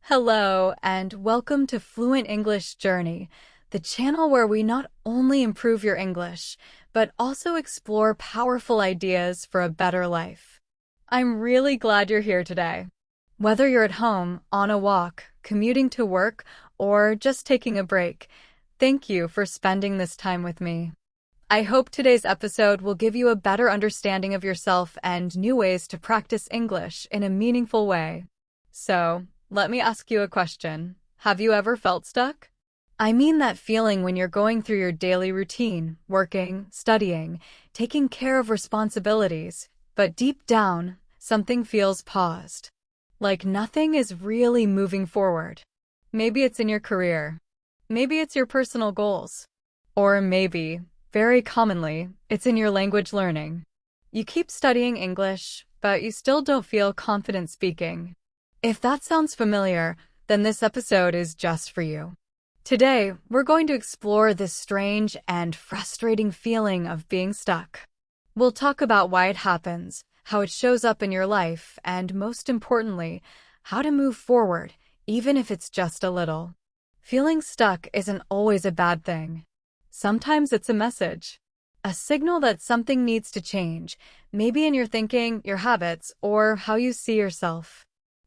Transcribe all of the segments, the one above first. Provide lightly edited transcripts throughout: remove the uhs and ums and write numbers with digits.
Hello, and welcome to Fluent English Journey, the channel where we not only improve your English, but also explore powerful ideas for a better life. I'm really glad you're here today. Whether you're at home, on a walk, commuting to work, or just taking a break, thank you for spending this time with me. I hope today's episode will give you a better understanding of yourself and new ways to practice English in a meaningful way. So, let me ask you a question. Have you ever felt stuck? I mean that feeling when you're going through your daily routine, working, studying, taking care of responsibilities, but deep down, something feels paused. Like nothing is really moving forward. Maybe it's in your career. Maybe it's your personal goals. Or maybe, very commonly, it's in your language learning. You keep studying English, but you still don't feel confident speaking. If that sounds familiar, then this episode is just for you. Today, we're going to explore this strange and frustrating feeling of being stuck. We'll talk about why it happens, how it shows up in your life, and most importantly, how to move forward, even if it's just a little. Feeling stuck isn't always a bad thing. Sometimes it's a message, a signal that something needs to change, maybe in your thinking, your habits, or how you see yourself.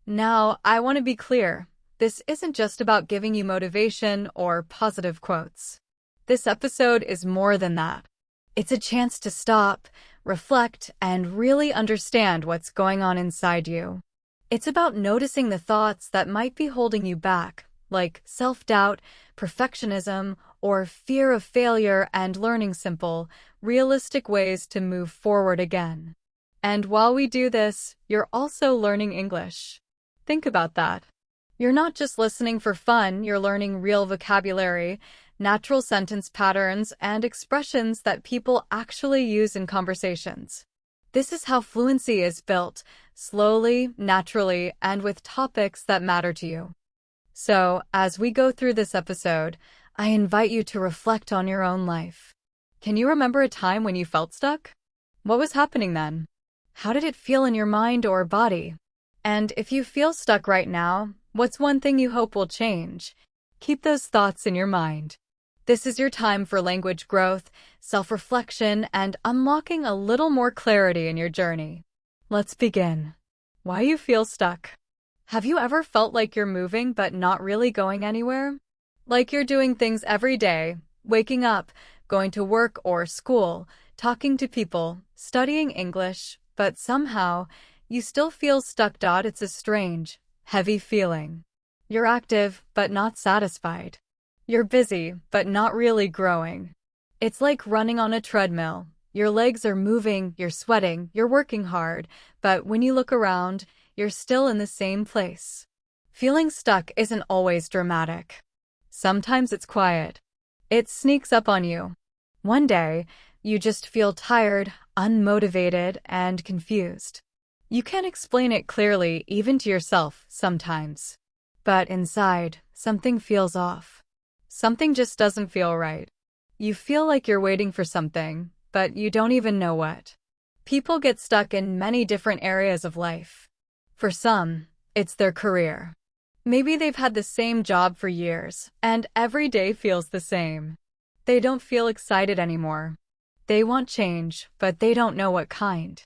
Now, I want to be clear. This isn't just about giving you motivation or positive quotes. This episode is more than that. It's a chance to stop, reflect, and really understand what's going on inside you. It's about noticing the thoughts that might be holding you back, like self-doubt, perfectionism, or fear of failure, and learning simple, realistic ways to move forward again. And while we do this, you're also learning English. Think about that. You're not just listening for fun, you're learning real vocabulary, natural sentence patterns, and expressions that people actually use in conversations. This is how fluency is built, slowly, naturally, and with topics that matter to you. So, as we go through this episode, I invite you to reflect on your own life. Can you remember a time when you felt stuck? What was happening then? How did it feel in your mind or body? And if you feel stuck right now, what's one thing you hope will change? Keep those thoughts in your mind. This is your time for language growth, self-reflection, and unlocking a little more clarity in your journey. Let's begin. Why you feel stuck? Have you ever felt like you're moving but not really going anywhere? Like you're doing things every day, waking up, going to work or school, talking to people, studying English, but somehow, you still feel stuck. It's a strange, heavy feeling. You're active, but not satisfied. You're busy, but not really growing. It's like running on a treadmill. Your legs are moving, you're sweating, you're working hard, but when you look around, you're still in the same place. Feeling stuck isn't always dramatic. Sometimes it's quiet. It sneaks up on you. One day, you just feel tired, unmotivated, and confused. You can't explain it clearly even to yourself sometimes. But inside, something feels off. Something just doesn't feel right. You feel like you're waiting for something, but you don't even know what. People get stuck in many different areas of life. For some, it's their career. Maybe they've had the same job for years, and every day feels the same. They don't feel excited anymore. They want change, but they don't know what kind.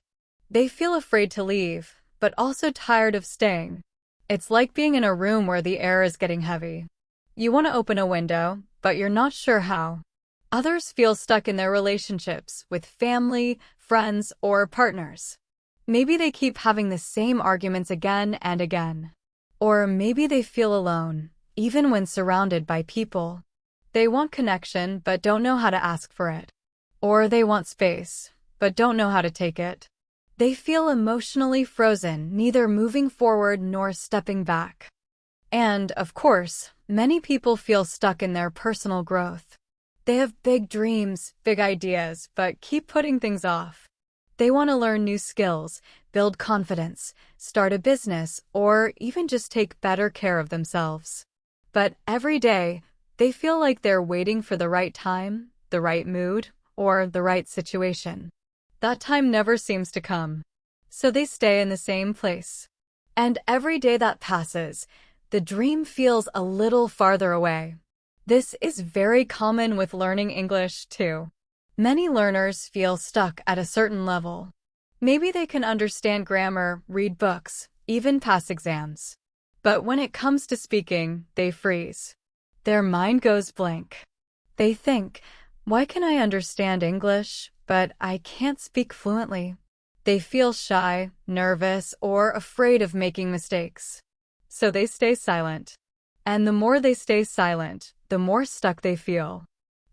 They feel afraid to leave, but also tired of staying. It's like being in a room where the air is getting heavy. You want to open a window, but you're not sure how. Others feel stuck in their relationships with family, friends, or partners. Maybe they keep having the same arguments again and again. Or maybe they feel alone, even when surrounded by people. They want connection, but don't know how to ask for it. Or they want space, but don't know how to take it. They feel emotionally frozen, neither moving forward nor stepping back. And, of course, many people feel stuck in their personal growth. They have big dreams, big ideas, but keep putting things off. They want to learn new skills, build confidence, start a business, or even just take better care of themselves. But every day, they feel like they're waiting for the right time, the right mood, or the right situation. That time never seems to come. So they stay in the same place. And every day that passes, The dream feels a little farther away. This is very common with learning English, too. Many learners feel stuck at a certain level. Maybe they can understand grammar, read books, even pass exams. But when it comes to speaking, they freeze. Their mind goes blank. They think, why can I understand English, but I can't speak fluently? They feel shy, nervous, or afraid of making mistakes. So they stay silent. And the more they stay silent, the more stuck they feel.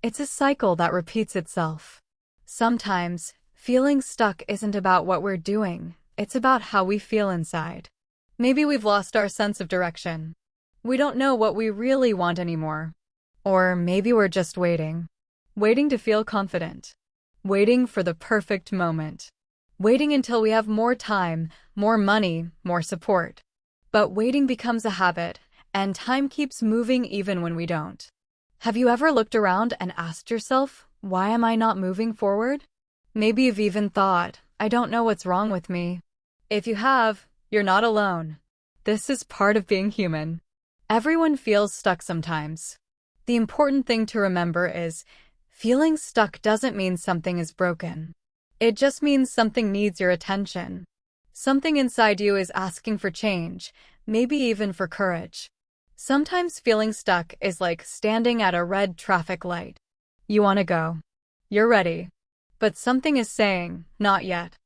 It's a cycle that repeats itself. Sometimes, feeling stuck isn't about what we're doing, it's about how we feel inside. Maybe we've lost our sense of direction. We don't know what we really want anymore. Or maybe we're just waiting. Waiting to feel confident. Waiting for the perfect moment. Waiting until we have more time, more money, more support. But waiting becomes a habit, and time keeps moving even when we don't. Have you ever looked around and asked yourself, why am I not moving forward? Maybe you've even thought, I don't know what's wrong with me. If you have, you're not alone. This is part of being human. Everyone feels stuck sometimes. The important thing to remember is, feeling stuck doesn't mean something is broken. It just means something needs your attention. Something inside you is asking for change, maybe even for courage. Sometimes feeling stuck is like standing at a red traffic light. You want to go. You're ready. But something is saying, not yet.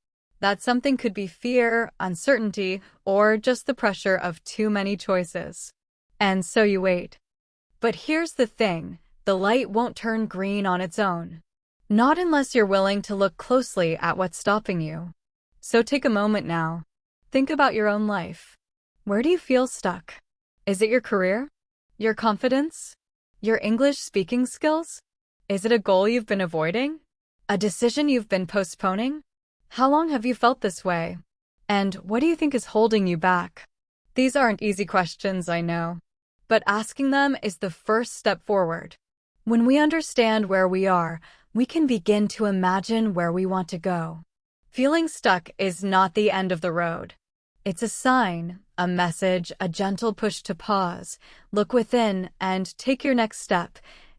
That something could be fear, uncertainty, or just the pressure of too many choices. And so you wait. But here's the thing, the light won't turn green on its own. Not unless you're willing to look closely at what's stopping you. So take a moment now. Think about your own life. Where do you feel stuck? Is it your career? Your confidence? Your English speaking skills? Is it a goal you've been avoiding? A decision you've been postponing? How long have you felt this way? And what do you think is holding you back? These aren't easy questions, I know. But asking them is the first step forward. When we understand where we are, we can begin to imagine where we want to go. Feeling stuck is not the end of the road. It's a sign, a message, a gentle push to pause, look within, and take your next step,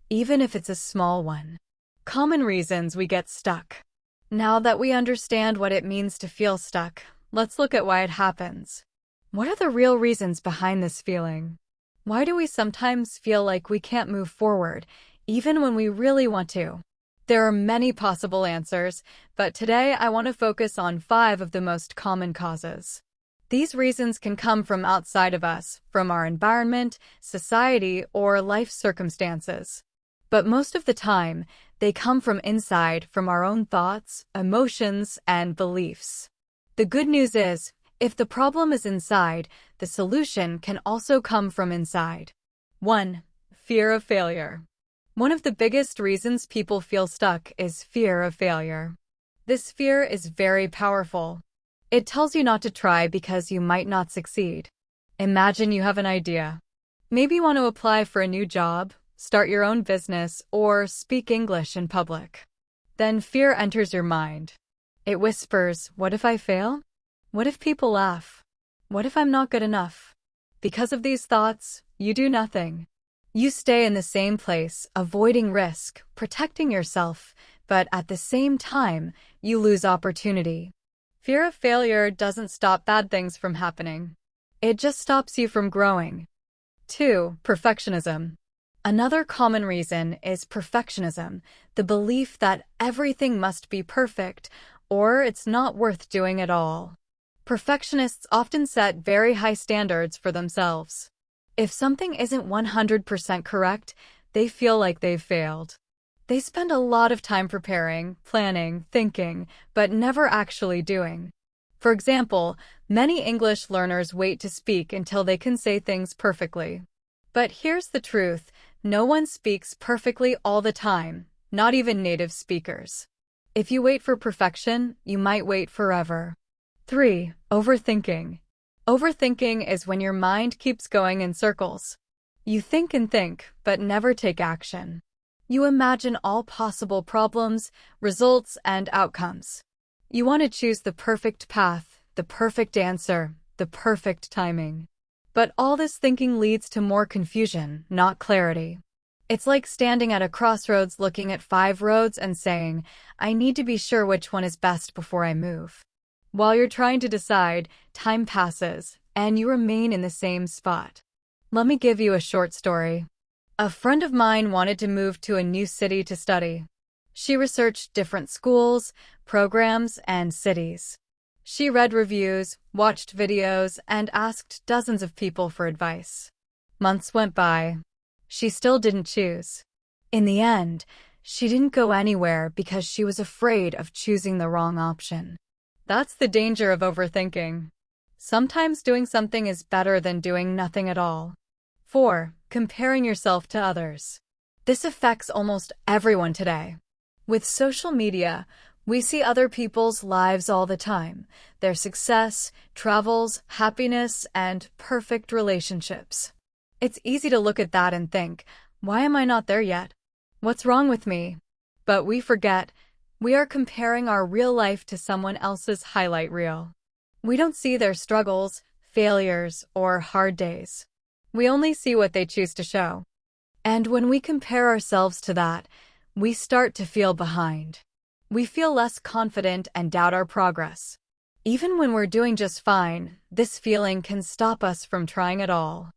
even if it's a small one. Common reasons we get stuck. Now that we understand what it means to feel stuck, let's look at why it happens. What are the real reasons behind this feeling? Why do we sometimes feel like we can't move forward, even when we really want to? There are many possible answers, but today I want to focus on 5 of the most common causes. These reasons can come from outside of us, from our environment, society, or life circumstances. But most of the time, they come from inside, from our own thoughts, emotions, and beliefs. The good news is, if the problem is inside, the solution can also come from inside. 1. Fear of failure. One of the biggest reasons people feel stuck is fear of failure. This fear is very powerful. It tells you not to try because you might not succeed. Imagine you have an idea. Maybe you want to apply for a new job, start your own business, or speak English in public. Then fear enters your mind. It whispers, what if I fail? What if people laugh? What if I'm not good enough? Because of these thoughts, you do nothing. You stay in the same place, avoiding risk, protecting yourself, but at the same time, you lose opportunity. Fear of failure doesn't stop bad things from happening. It just stops you from growing. 2. Perfectionism. Another common reason is perfectionism, the belief that everything must be perfect, or it's not worth doing at all. Perfectionists often set very high standards for themselves. If something isn't 100% correct, they feel like they've failed. They spend a lot of time preparing, planning, thinking, but never actually doing. For example, many English learners wait to speak until they can say things perfectly. But here's the truth, no one speaks perfectly all the time, not even native speakers. If you wait for perfection, you might wait forever. 3. Overthinking. Overthinking is when your mind keeps going in circles. You think and think, but never take action. You imagine all possible problems, results, and outcomes. You want to choose the perfect path, the perfect answer, the perfect timing. But all this thinking leads to more confusion, not clarity. It's like standing at a crossroads looking at 5 roads and saying, I need to be sure which one is best before I move. While you're trying to decide, time passes, and you remain in the same spot. Let me give you a short story. A friend of mine wanted to move to a new city to study. She researched different schools, programs, and cities. She read reviews, watched videos, and asked dozens of people for advice. Months went by. She still didn't choose. In the end, she didn't go anywhere because she was afraid of choosing the wrong option. That's the danger of overthinking. Sometimes doing something is better than doing nothing at all. 4. Comparing yourself to others. This affects almost everyone today. With social media, we see other people's lives all the time, their success, travels, happiness, and perfect relationships. It's easy to look at that and think, why am I not there yet? What's wrong with me? But we forget, we are comparing our real life to someone else's highlight reel. We don't see their struggles, failures, or hard days. We only see what they choose to show. And when we compare ourselves to that, we start to feel behind. We feel less confident and doubt our progress. Even when we're doing just fine, this feeling can stop us from trying at all.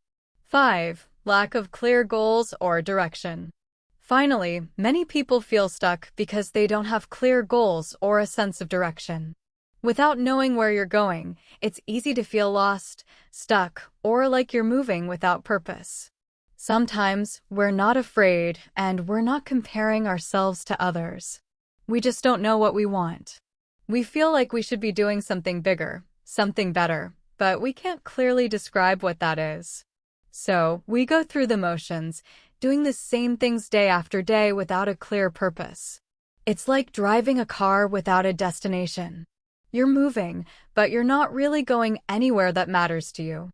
5. Lack of clear goals or direction. Finally, many people feel stuck because they don't have clear goals or a sense of direction. Without knowing where you're going, it's easy to feel lost, stuck, or like you're moving without purpose. Sometimes we're not afraid and we're not comparing ourselves to others. We just don't know what we want. We feel like we should be doing something bigger, something better, but we can't clearly describe what that is. So, we go through the motions, doing the same things day after day without a clear purpose. It's like driving a car without a destination. You're moving, but you're not really going anywhere that matters to you.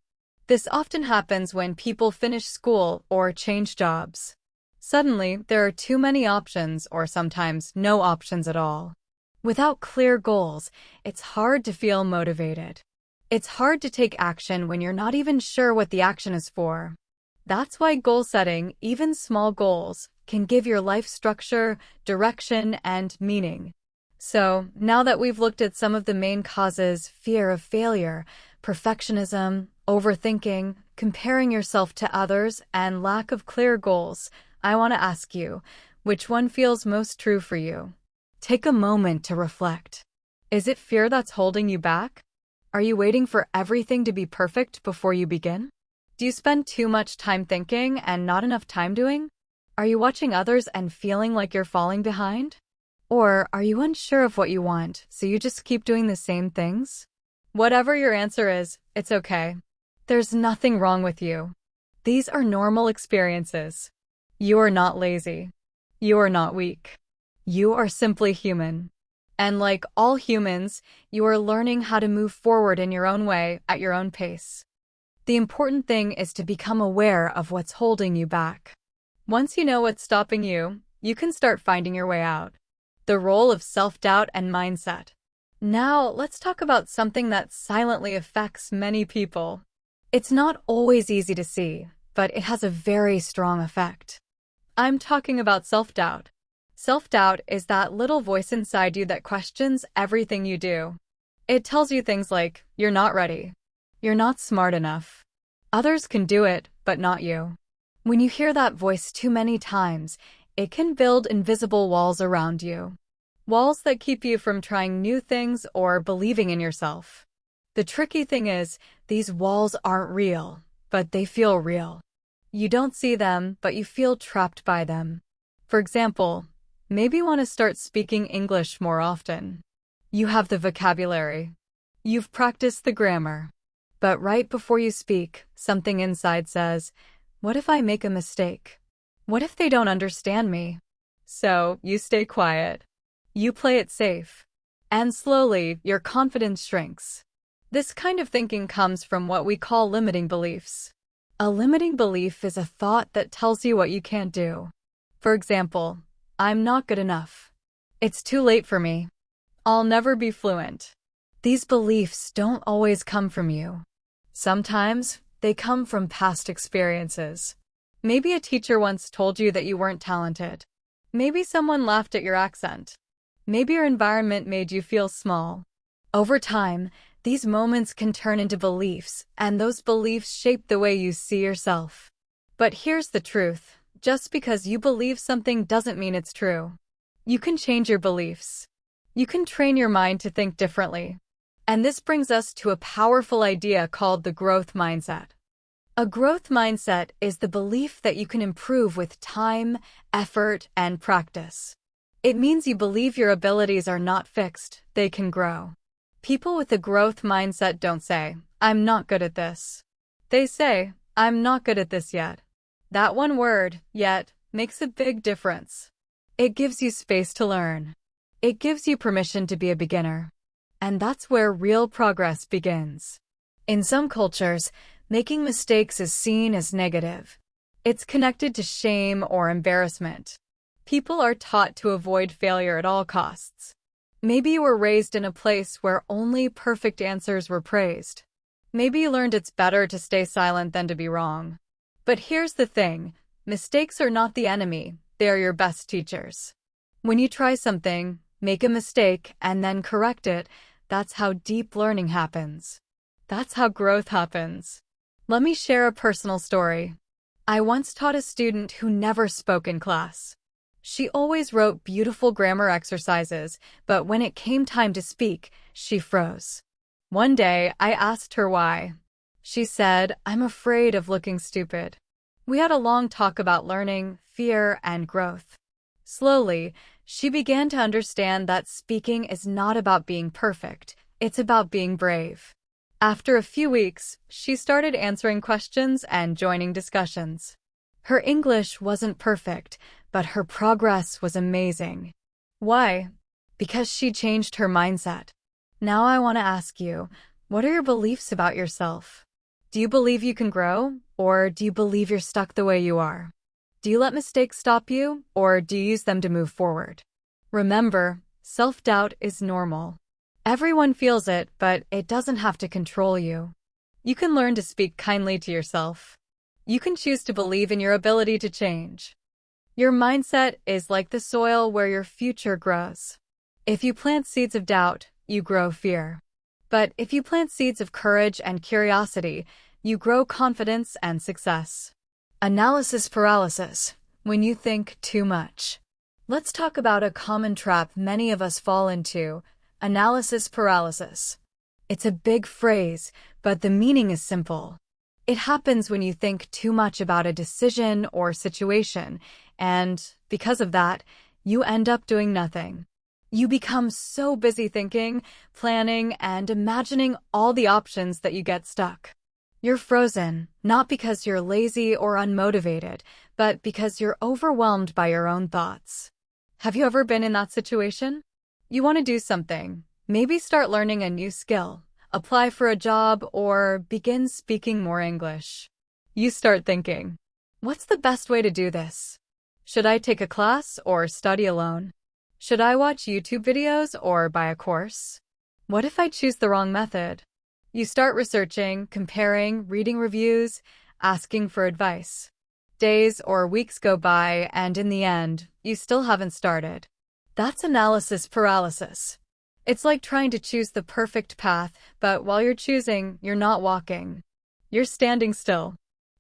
This often happens when people finish school or change jobs. Suddenly, there are too many options or sometimes no options at all. Without clear goals, it's hard to feel motivated. It's hard to take action when you're not even sure what the action is for. That's why goal setting, even small goals, can give your life structure, direction, and meaning. So, now that we've looked at some of the main causes, fear of failure, perfectionism, overthinking, comparing yourself to others, and lack of clear goals, I want to ask you, which one feels most true for you? Take a moment to reflect. Is it fear that's holding you back? Are you waiting for everything to be perfect before you begin? Do you spend too much time thinking and not enough time doing? Are you watching others and feeling like you're falling behind? Or are you unsure of what you want, so you just keep doing the same things? Whatever your answer is, it's okay. There's nothing wrong with you. These are normal experiences. You are not lazy. You are not weak. You are simply human. And like all humans, you are learning how to move forward in your own way, at your own pace. The important thing is to become aware of what's holding you back. Once you know what's stopping you, you can start finding your way out. The role of self-doubt and mindset. Now, let's talk about something that silently affects many people. It's not always easy to see, but it has a very strong effect. I'm talking about self-doubt. Self-doubt is that little voice inside you that questions everything you do. It tells you things like, you're not ready. You're not smart enough. Others can do it, but not you. When you hear that voice too many times, it can build invisible walls around you. Walls that keep you from trying new things or believing in yourself. The tricky thing is, these walls aren't real, but they feel real. You don't see them, but you feel trapped by them. For example, maybe you want to start speaking English more often. You have the vocabulary. You've practiced the grammar. But right before you speak, something inside says, what if I make a mistake? What if they don't understand me? So, you stay quiet. You play it safe. And slowly, your confidence shrinks. This kind of thinking comes from what we call limiting beliefs. A limiting belief is a thought that tells you what you can't do. For example, I'm not good enough. It's too late for me. I'll never be fluent. These beliefs don't always come from you. Sometimes, they come from past experiences. Maybe a teacher once told you that you weren't talented. Maybe someone laughed at your accent. Maybe your environment made you feel small. Over time, these moments can turn into beliefs, and those beliefs shape the way you see yourself. But here's the truth. Just because you believe something doesn't mean it's true. You can change your beliefs. You can train your mind to think differently. And this brings us to a powerful idea called the growth mindset. A growth mindset is the belief that you can improve with time, effort, and practice. It means you believe your abilities are not fixed, they can grow. People with a growth mindset don't say, "I'm not good at this." They say, "I'm not good at this yet." That one word, yet, makes a big difference. It gives you space to learn. It gives you permission to be a beginner. And that's where real progress begins. In some cultures, making mistakes is seen as negative. It's connected to shame or embarrassment. People are taught to avoid failure at all costs. Maybe you were raised in a place where only perfect answers were praised. Maybe you learned it's better to stay silent than to be wrong. But here's the thing, mistakes are not the enemy, they are your best teachers. When you try something, make a mistake, and then correct it, that's how deep learning happens. That's how growth happens. Let me share a personal story. I once taught a student who never spoke in class. She always wrote beautiful grammar exercises, but when it came time to speak, she froze. One day, I asked her why. She said, "I'm afraid of looking stupid." We had a long talk about learning, fear, and growth. Slowly, she began to understand that speaking is not about being perfect, it's about being brave. After a few weeks, she started answering questions and joining discussions. Her English wasn't perfect, but her progress was amazing. Why? Because she changed her mindset. Now I want to ask you, what are your beliefs about yourself? Do you believe you can grow, or do you believe you're stuck the way you are? Do you let mistakes stop you, or do you use them to move forward? Remember, self-doubt is normal. Everyone feels it, but it doesn't have to control you. You can learn to speak kindly to yourself. You can choose to believe in your ability to change. Your mindset is like the soil where your future grows. If you plant seeds of doubt, you grow fear. But if you plant seeds of courage and curiosity, you grow confidence and success. Analysis paralysis, when you think too much. Let's talk about a common trap many of us fall into, analysis paralysis. It's a big phrase, but the meaning is simple. It happens when you think too much about a decision or situation, and because of that, you end up doing nothing. You become so busy thinking, planning, and imagining all the options that you get stuck. You're frozen, not because you're lazy or unmotivated, but because you're overwhelmed by your own thoughts. Have you ever been in that situation? You want to do something, maybe start learning a new skill, apply for a job, or begin speaking more English. You start thinking, what's the best way to do this? Should I take a class or study alone? Should I watch YouTube videos or buy a course? What if I choose the wrong method? You start researching, comparing, reading reviews, asking for advice. Days or weeks go by, and in the end, you still haven't started. That's analysis paralysis. It's like trying to choose the perfect path, but while you're choosing, you're not walking. You're standing still.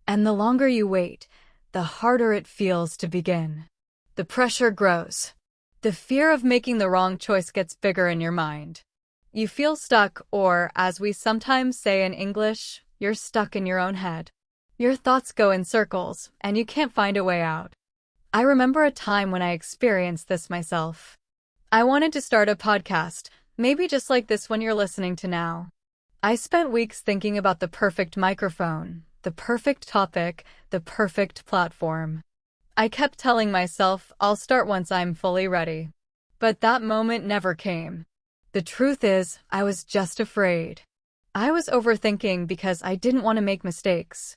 And the longer you wait, the harder it feels to begin. The pressure grows. The fear of making the wrong choice gets bigger in your mind. You feel stuck, or, as we sometimes say in English, you're stuck in your own head. Your thoughts go in circles, and you can't find a way out. I remember a time when I experienced this myself. I wanted to start a podcast, maybe just like this one you're listening to now. I spent weeks thinking about the perfect microphone, the perfect topic, the perfect platform. I kept telling myself, I'll start once I'm fully ready. But that moment never came. The truth is, I was just afraid. I was overthinking because I didn't want to make mistakes.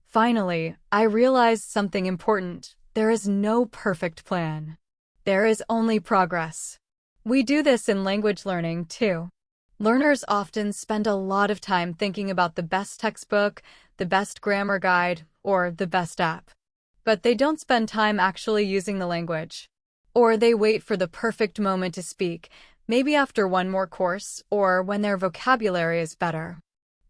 Finally, I realized something important. There is no perfect plan. There is only progress. We do this in language learning, too. Learners often spend a lot of time thinking about the best textbook, the best grammar guide, or the best app. But they don't spend time actually using the language. Or they wait for the perfect moment to speak, maybe after one more course or when their vocabulary is better.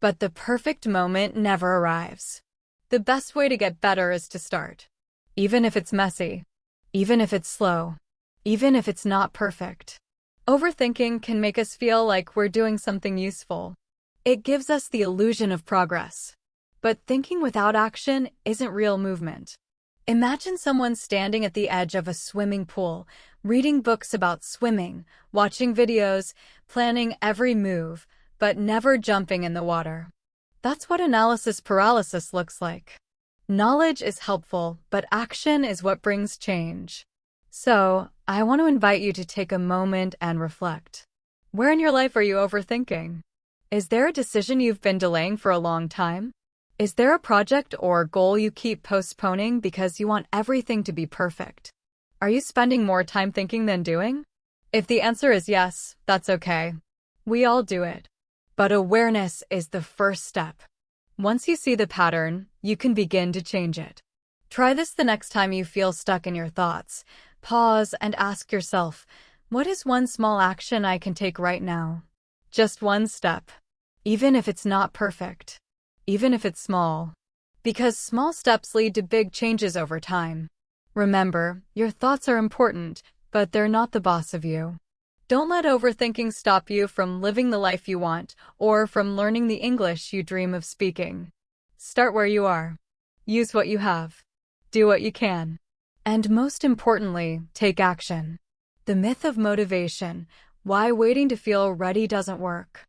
But the perfect moment never arrives. The best way to get better is to start. Even if it's messy. Even if it's slow. Even if it's not perfect. Overthinking can make us feel like we're doing something useful. It gives us the illusion of progress. But thinking without action isn't real movement. Imagine someone standing at the edge of a swimming pool, reading books about swimming, watching videos, planning every move, but never jumping in the water. That's what analysis paralysis looks like. Knowledge is helpful, but action is what brings change. So, I want to invite you to take a moment and reflect. Where in your life are you overthinking? Is there a decision you've been delaying for a long time? Is there a project or goal you keep postponing because you want everything to be perfect? Are you spending more time thinking than doing? If the answer is yes, that's okay. We all do it. But awareness is the first step. Once you see the pattern, you can begin to change it. Try this the next time you feel stuck in your thoughts. Pause and ask yourself, what is one small action I can take right now? Just one step. Even if it's not perfect. Even if it's small. Because small steps lead to big changes over time. Remember, your thoughts are important, but they're not the boss of you. Don't let overthinking stop you from living the life you want or from learning the English you dream of speaking. Start where you are. Use what you have. Do what you can. And most importantly, take action. The myth of motivation, why waiting to feel ready doesn't work.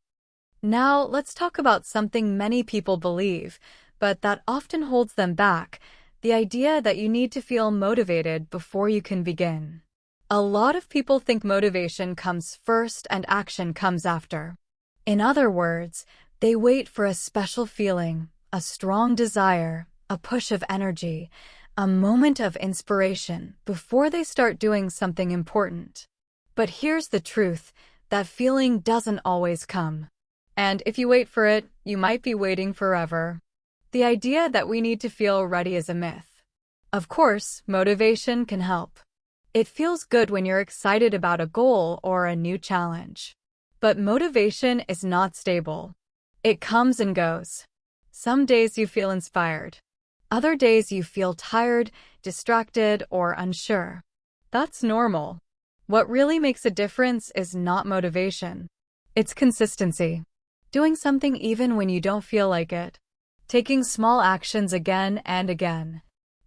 Now, let's talk about something many people believe, but that often holds them back, the idea that you need to feel motivated before you can begin. A lot of people think motivation comes first and action comes after. In other words, they wait for a special feeling, a strong desire, a push of energy, a moment of inspiration before they start doing something important. But here's the truth, that feeling doesn't always come. And if you wait for it, you might be waiting forever. The idea that we need to feel ready is a myth. Of course, motivation can help. It feels good when you're excited about a goal or a new challenge. But motivation is not stable. It comes and goes. Some days you feel inspired. Other days you feel tired, distracted, or unsure. That's normal. What really makes a difference is not motivation. It's consistency. Doing something even when you don't feel like it. Taking small actions again and again.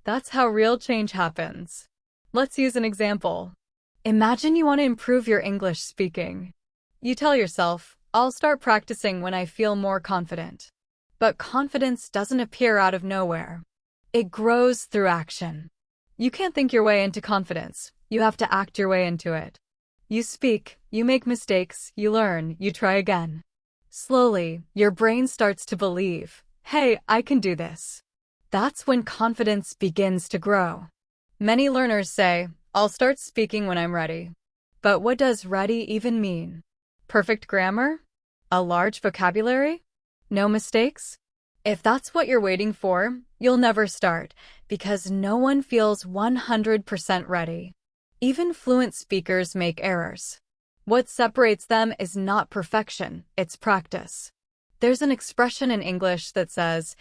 That's how real change happens. Let's use an example. Imagine you want to improve your English speaking. You tell yourself, I'll start practicing when I feel more confident. But confidence doesn't appear out of nowhere. It grows through action. You can't think your way into confidence. You have to act your way into it. You speak, you make mistakes, you learn, you try again. Slowly, your brain starts to believe, hey, I can do this. That's when confidence begins to grow. Many learners say, I'll start speaking when I'm ready. But what does ready even mean? Perfect grammar? A large vocabulary? No mistakes? If that's what you're waiting for, you'll never start, because no one feels 100% ready. Even fluent speakers make errors. What separates them is not perfection, it's practice. There's an expression in English that says,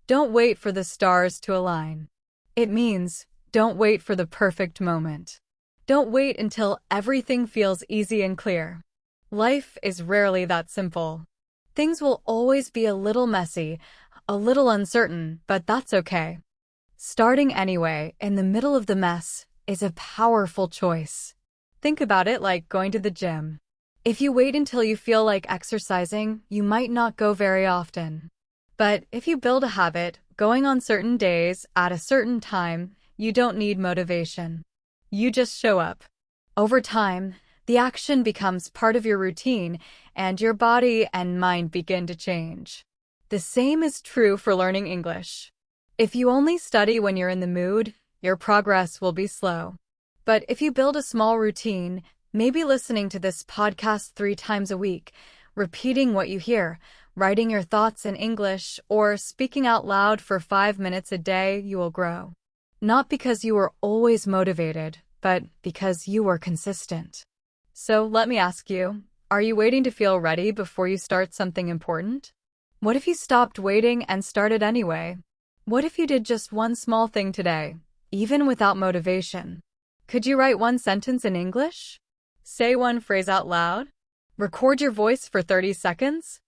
don't wait for the stars to align. It means, don't wait for the perfect moment. Don't wait until everything feels easy and clear. Life is rarely that simple. Things will always be a little messy, a little uncertain, but that's okay. Starting anyway, in the middle of the mess, is a powerful choice. Think about it like going to the gym. If you wait until you feel like exercising, you might not go very often. But if you build a habit, going on certain days, at a certain time, you don't need motivation. You just show up. Over time, the action becomes part of your routine, and your body and mind begin to change. The same is true for learning English. If you only study when you're in the mood, your progress will be slow. But if you build a small routine, maybe listening to this podcast 3 times a week, repeating what you hear, writing your thoughts in English, or speaking out loud for 5 minutes a day, you will grow. Not because you were always motivated, but because you were consistent. So let me ask you, are you waiting to feel ready before you start something important? What if you stopped waiting and started anyway? What if you did just one small thing today, even without motivation? Could you write one sentence in English? Say one phrase out loud? Record your voice for 30 seconds?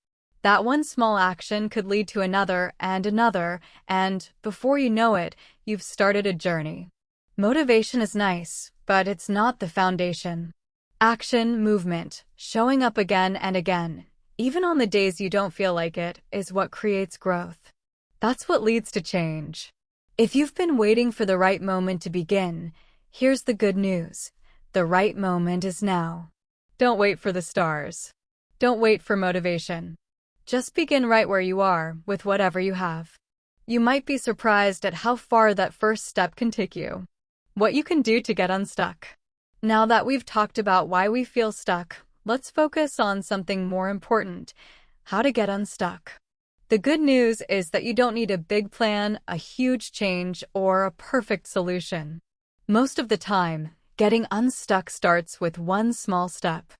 That one small action could lead to another, and before you know it, you've started a journey. Motivation is nice, but it's not the foundation. Action, movement, showing up again and again, even on the days you don't feel like it, is what creates growth. That's what leads to change. If you've been waiting for the right moment to begin, here's the good news. The right moment is now. Don't wait for the stars. Don't wait for motivation. Just begin right where you are, with whatever you have. You might be surprised at how far that first step can take you. What you can do to get unstuck. Now that we've talked about why we feel stuck, let's focus on something more important: how to get unstuck. The good news is that you don't need a big plan, a huge change, or a perfect solution. Most of the time, getting unstuck starts with one small step.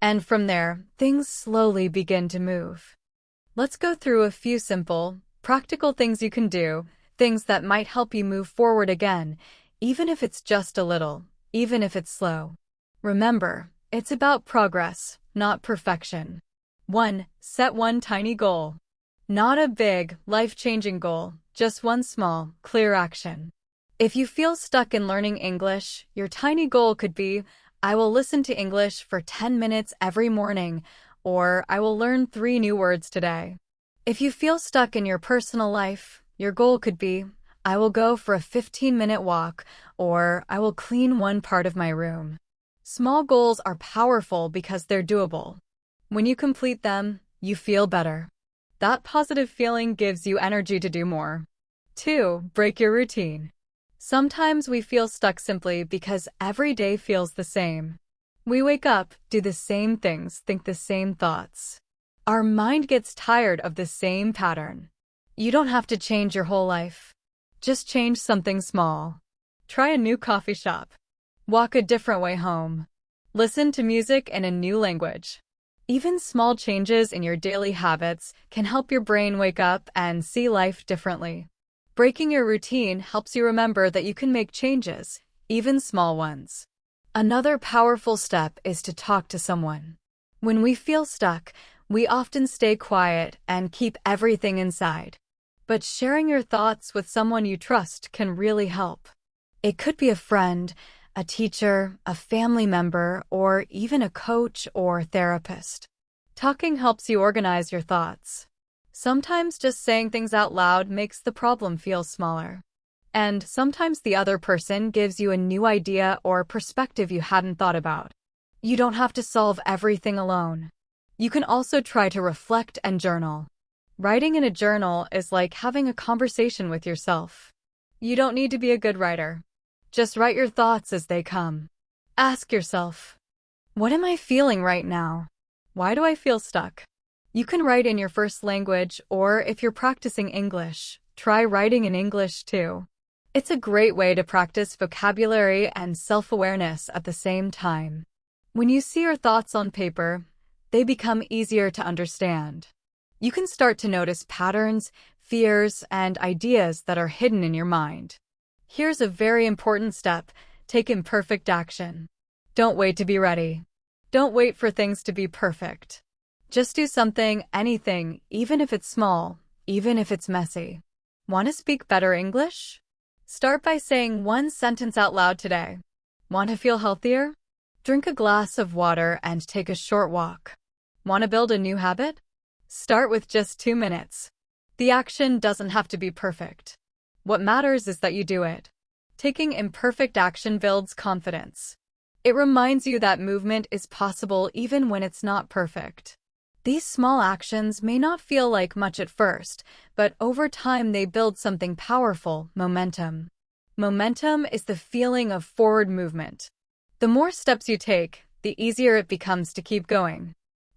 And from there, things slowly begin to move. Let's go through a few simple, practical things you can do, things that might help you move forward again, even if it's just a little, even if it's slow. Remember, it's about progress, not perfection. 1. Set one tiny goal. Not a big, life-changing goal, just one small, clear action. If you feel stuck in learning English, your tiny goal could be, I will listen to English for 10 minutes every morning, or I will learn 3 new words today. If you feel stuck in your personal life, your goal could be, I will go for a 15-minute walk, or I will clean one part of my room. Small goals are powerful because they're doable. When you complete them, you feel better. That positive feeling gives you energy to do more. 2. Break your routine. Sometimes we feel stuck simply because every day feels the same. We wake up, do the same things, think the same thoughts. Our mind gets tired of the same pattern. You don't have to change your whole life. Just change something small. Try a new coffee shop. Walk a different way home. Listen to music in a new language. Even small changes in your daily habits can help your brain wake up and see life differently. Breaking your routine helps you remember that you can make changes, even small ones. Another powerful step is to talk to someone. When we feel stuck, we often stay quiet and keep everything inside. But sharing your thoughts with someone you trust can really help. It could be a friend, a teacher, a family member, or even a coach or therapist. Talking helps you organize your thoughts. Sometimes just saying things out loud makes the problem feel smaller. And sometimes the other person gives you a new idea or perspective you hadn't thought about. You don't have to solve everything alone. You can also try to reflect and journal. Writing in a journal is like having a conversation with yourself. You don't need to be a good writer. Just write your thoughts as they come. Ask yourself, what am I feeling right now? Why do I feel stuck? You can write in your first language, or if you're practicing English, try writing in English too. It's a great way to practice vocabulary and self-awareness at the same time. When you see your thoughts on paper, they become easier to understand. You can start to notice patterns, fears, and ideas that are hidden in your mind. Here's a very important step: take imperfect action. Don't wait to be ready. Don't wait for things to be perfect. Just do something, anything, even if it's small, even if it's messy. Want to speak better English? Start by saying one sentence out loud today. Want to feel healthier? Drink a glass of water and take a short walk. Want to build a new habit? Start with just 2 minutes. The action doesn't have to be perfect. What matters is that you do it. Taking imperfect action builds confidence. It reminds you that movement is possible even when it's not perfect. These small actions may not feel like much at first, but over time they build something powerful: momentum. Momentum is the feeling of forward movement. The more steps you take, the easier it becomes to keep going.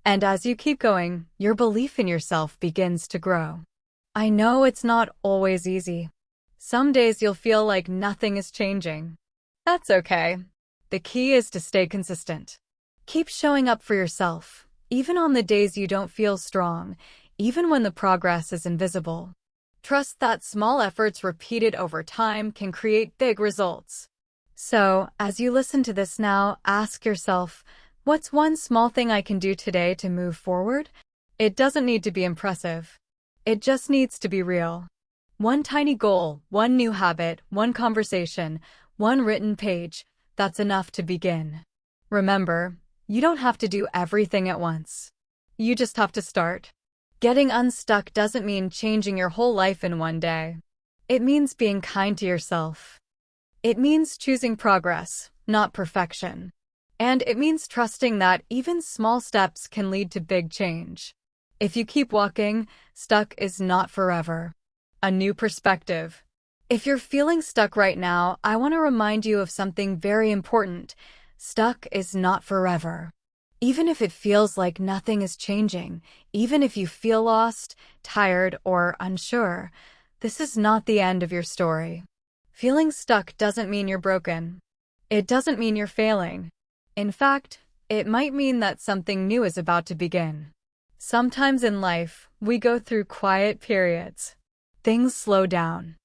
And as you keep going, your belief in yourself begins to grow. I know it's not always easy. Some days you'll feel like nothing is changing. That's okay. The key is to stay consistent. Keep showing up for yourself, even on the days you don't feel strong, even when the progress is invisible. Trust that small efforts repeated over time can create big results. So, as you listen to this now, ask yourself, what's one small thing I can do today to move forward? It doesn't need to be impressive. It just needs to be real. One tiny goal, one new habit, one conversation, one written page, that's enough to begin. Remember, you don't have to do everything at once. You just have to start. Getting unstuck doesn't mean changing your whole life in one day. It means being kind to yourself. It means choosing progress, not perfection. And it means trusting that even small steps can lead to big change. If you keep walking, stuck is not forever. A new perspective. If you're feeling stuck right now, I want to remind you of something very important. Stuck is not forever. Even if it feels like nothing is changing, even if you feel lost, tired, or unsure, this is not the end of your story. Feeling stuck doesn't mean you're broken. It doesn't mean you're failing. In fact, it might mean that something new is about to begin. Sometimes in life, we go through quiet periods. Things slow down.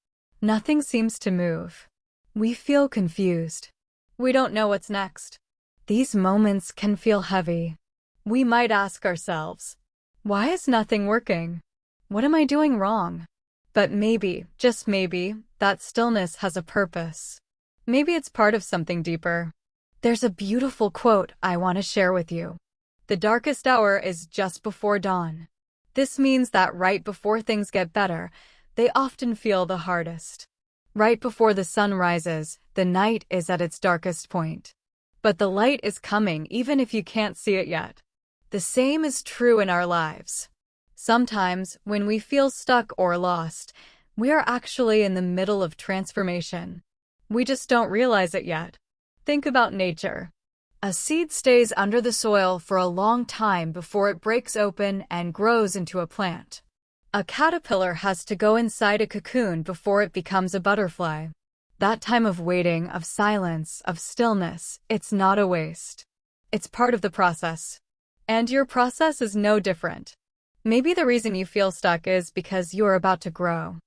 Nothing seems to move. We feel confused. We don't know what's next. These moments can feel heavy. We might ask ourselves, why is nothing working? What am I doing wrong? But maybe, just maybe, that stillness has a purpose. Maybe it's part of something deeper. There's a beautiful quote I want to share with you. The darkest hour is just before dawn. This means that right before things get better, they often feel the hardest. Right before the sun rises, the night is at its darkest point. But the light is coming even if you can't see it yet. The same is true in our lives. Sometimes, when we feel stuck or lost, we are actually in the middle of transformation. We just don't realize it yet. Think about nature. A seed stays under the soil for a long time before it breaks open and grows into a plant. A caterpillar has to go inside a cocoon before it becomes a butterfly. That time of waiting, of silence, of stillness, it's not a waste. It's part of the process. And your process is no different. Maybe the reason you feel stuck is because you are about to grow.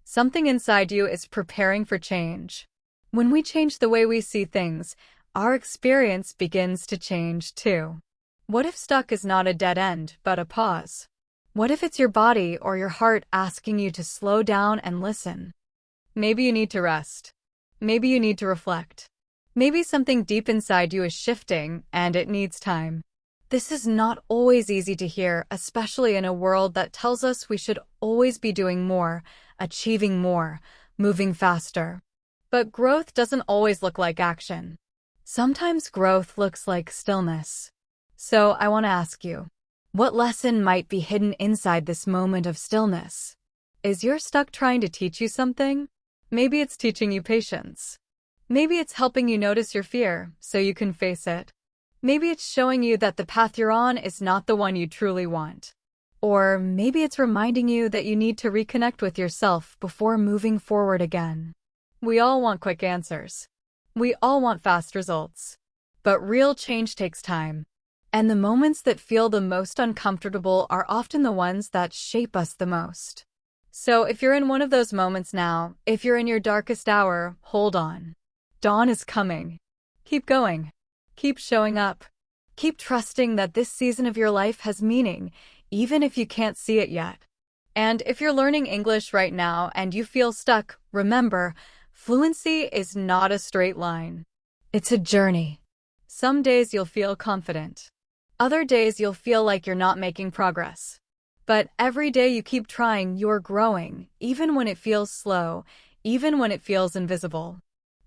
Something inside you is preparing for change. When we change the way we see things, our experience begins to change too. What if stuck is not a dead end, but a pause? What if it's your body or your heart asking you to slow down and listen? Maybe you need to rest. Maybe you need to reflect. Maybe something deep inside you is shifting and it needs time. This is not always easy to hear, especially in a world that tells us we should always be doing more, achieving more, moving faster. But growth doesn't always look like action. Sometimes growth looks like stillness. So I want to ask you, what lesson might be hidden inside this moment of stillness? Is your stuck trying to teach you something? Maybe it's teaching you patience. Maybe it's helping you notice your fear so you can face it. Maybe it's showing you that the path you're on is not the one you truly want. Or maybe it's reminding you that you need to reconnect with yourself before moving forward again. We all want quick answers. We all want fast results. But real change takes time. And the moments that feel the most uncomfortable are often the ones that shape us the most. So if you're in one of those moments now, if you're in your darkest hour, hold on. Dawn is coming. Keep going. Keep showing up. Keep trusting that this season of your life has meaning, even if you can't see it yet. And if you're learning English right now and you feel stuck, remember, fluency is not a straight line. It's a journey. Some days you'll feel confident. Other days you'll feel like you're not making progress. But every day you keep trying, you're growing, even when it feels slow, even when it feels invisible.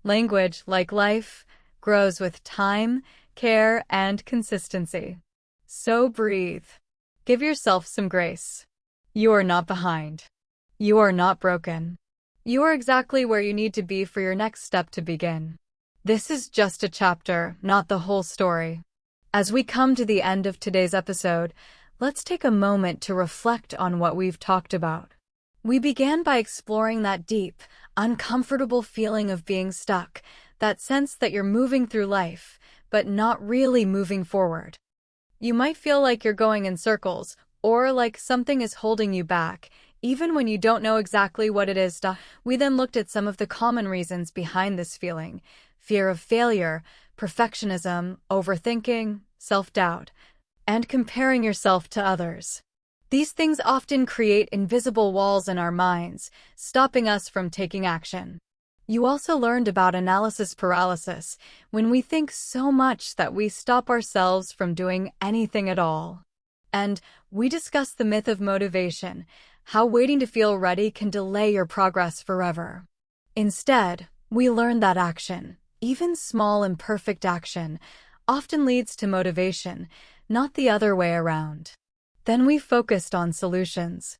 Language, like life, grows with time, care, and consistency. So breathe. Give yourself some grace. You are not behind. You are not broken. You are exactly where you need to be for your next step to begin. This is just a chapter, not the whole story. As we come to the end of today's episode, let's take a moment to reflect on what we've talked about. We began by exploring that deep, uncomfortable feeling of being stuck, that sense that you're moving through life, but not really moving forward. You might feel like you're going in circles, or like something is holding you back, even when you don't know exactly what it is. We then looked at some of the common reasons behind this feeling: fear of failure, perfectionism, overthinking, self-doubt, and comparing yourself to others. These things often create invisible walls in our minds, stopping us from taking action. You also learned about analysis paralysis, when we think so much that we stop ourselves from doing anything at all. And we discussed the myth of motivation, how waiting to feel ready can delay your progress forever. Instead, we learned that action, even small imperfect action, often leads to motivation, not the other way around. Then we focused on solutions.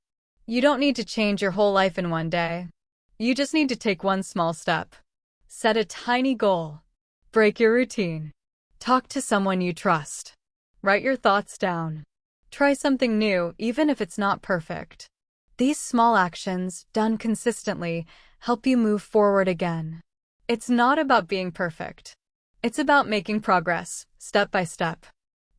You don't need to change your whole life in one day. You just need to take one small step. Set a tiny goal. Break your routine. Talk to someone you trust. Write your thoughts down. Try something new, even if it's not perfect. These small actions, done consistently, help you move forward again. It's not about being perfect. It's about making progress, step by step.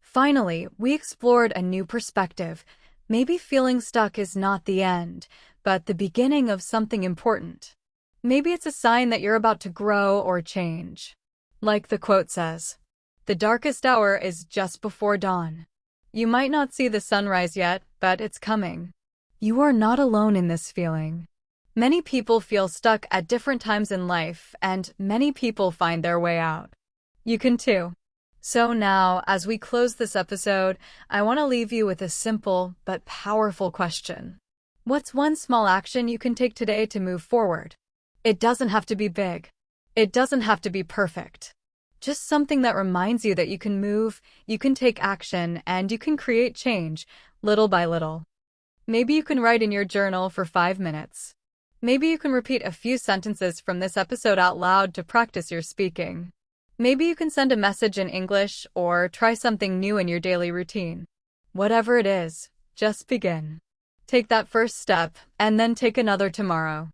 Finally, we explored a new perspective. Maybe feeling stuck is not the end, but the beginning of something important. Maybe it's a sign that you're about to grow or change. Like the quote says, "The darkest hour is just before dawn." You might not see the sunrise yet, but it's coming. You are not alone in this feeling. Many people feel stuck at different times in life, and many people find their way out. You can too. So now, as we close this episode, I want to leave you with a simple but powerful question. What's one small action you can take today to move forward? It doesn't have to be big. It doesn't have to be perfect. Just something that reminds you that you can move, you can take action, and you can create change, little by little. Maybe you can write in your journal for 5 minutes. Maybe you can repeat a few sentences from this episode out loud to practice your speaking. Maybe you can send a message in English or try something new in your daily routine. Whatever it is, just begin. Take that first step, and then take another tomorrow.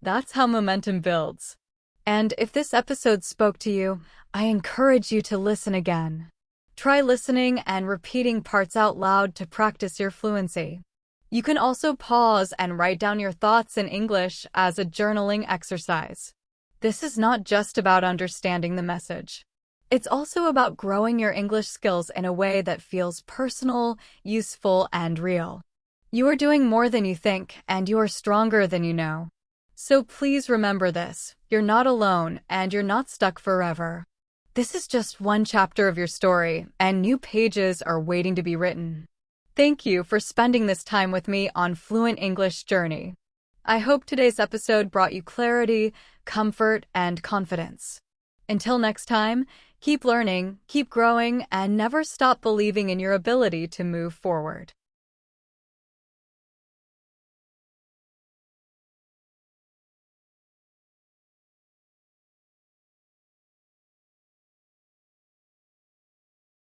That's how momentum builds. And if this episode spoke to you, I encourage you to listen again. Try listening and repeating parts out loud to practice your fluency. You can also pause and write down your thoughts in English as a journaling exercise. This is not just about understanding the message. It's also about growing your English skills in a way that feels personal, useful, and real. You are doing more than you think, and you are stronger than you know. So please remember this: you're not alone, and you're not stuck forever. This is just one chapter of your story, and new pages are waiting to be written. Thank you for spending this time with me on Fluent English Journey. I hope today's episode brought you clarity, comfort, and confidence. Until next time, keep learning, keep growing, and never stop believing in your ability to move forward.